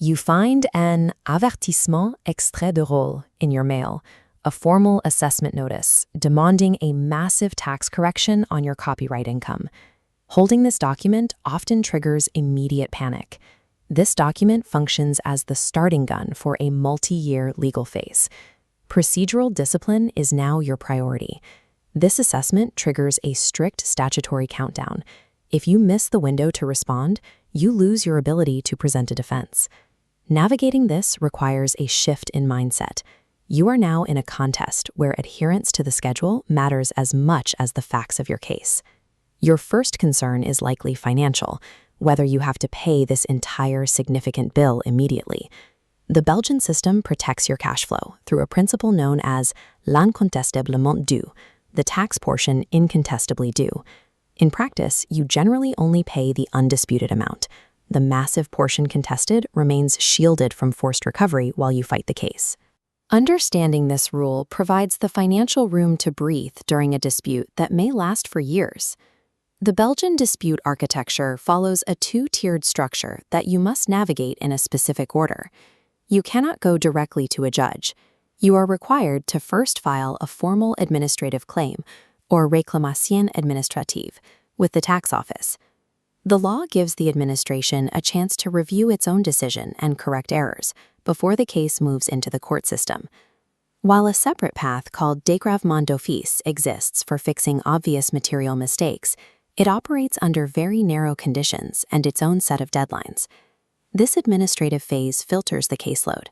You find an avertissement extrait de rôle in your mail, a formal assessment notice demanding a massive tax correction on your copyright income. Holding this document often triggers immediate panic. This document functions as the starting gun for a multi-year legal phase. Procedural discipline is now your priority. This assessment triggers a strict statutory countdown. If you miss the window to respond, you lose your ability to present a defense. Navigating this requires a shift in mindset. You are now in a contest where adherence to the schedule matters as much as the facts of your case. Your first concern is likely financial, whether you have to pay this entire significant bill immediately. The Belgian system protects your cash flow through a principle known as l'incontestablement dû, the tax portion incontestably due. In practice, you generally only pay the undisputed amount. The massive portion contested remains shielded from forced recovery while you fight the case. Understanding this rule provides the financial room to breathe during a dispute that may last for years. The Belgian dispute architecture follows a two-tiered structure that you must navigate in a specific order. You cannot go directly to a judge. You are required to first file a formal administrative claim, or réclamation administrative, with the tax office. The law gives the administration a chance to review its own decision and correct errors before the case moves into the court system. While a separate path called dégravement d'office exists for fixing obvious material mistakes, it operates under very narrow conditions and its own set of deadlines. This administrative phase filters the caseload.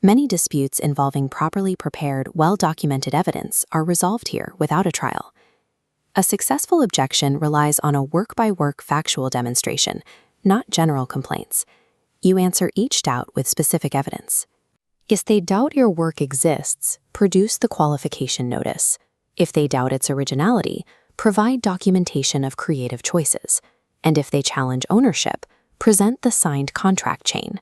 Many disputes involving properly prepared, well-documented evidence are resolved here without a trial. A successful objection relies on a work-by-work factual demonstration, not general complaints. You answer each doubt with specific evidence. If they doubt your work exists, produce the qualification notice. If they doubt its originality, provide documentation of creative choices. And if they challenge ownership, present the signed contract chain.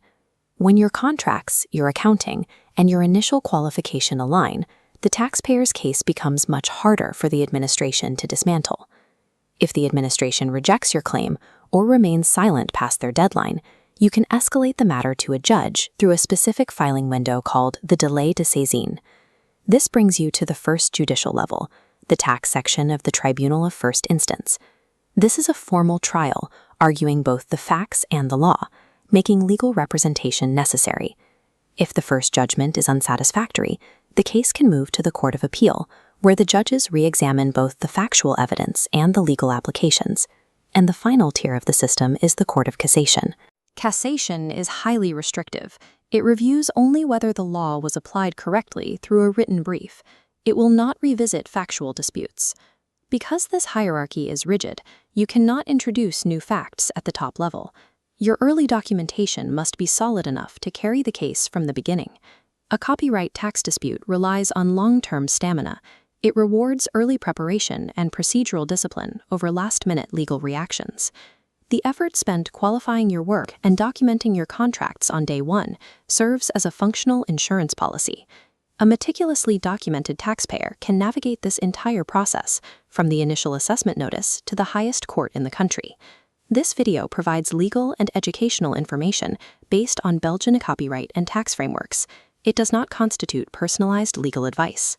When your contracts, your accounting, and your initial qualification align, the taxpayer's case becomes much harder for the administration to dismantle. If the administration rejects your claim or remains silent past their deadline, you can escalate the matter to a judge through a specific filing window called the délai de saisine. This brings you to the first judicial level, the tax section of the Tribunal of First Instance. This is a formal trial, arguing both the facts and the law, making legal representation necessary. If the first judgment is unsatisfactory, the case can move to the Court of Appeal, where the judges re-examine both the factual evidence and the legal applications. And the final tier of the system is the Court of Cassation. Cassation is highly restrictive. It reviews only whether the law was applied correctly through a written brief. It will not revisit factual disputes. Because this hierarchy is rigid, you cannot introduce new facts at the top level. Your early documentation must be solid enough to carry the case from the beginning. A copyright tax dispute relies on long-term stamina. It rewards early preparation and procedural discipline over last-minute legal reactions. The effort spent qualifying your work and documenting your contracts on day one serves as a functional insurance policy. A meticulously documented taxpayer can navigate this entire process, from the initial assessment notice to the highest court in the country. This video provides legal and educational information based on Belgian copyright and tax frameworks. It does not constitute personalized legal advice.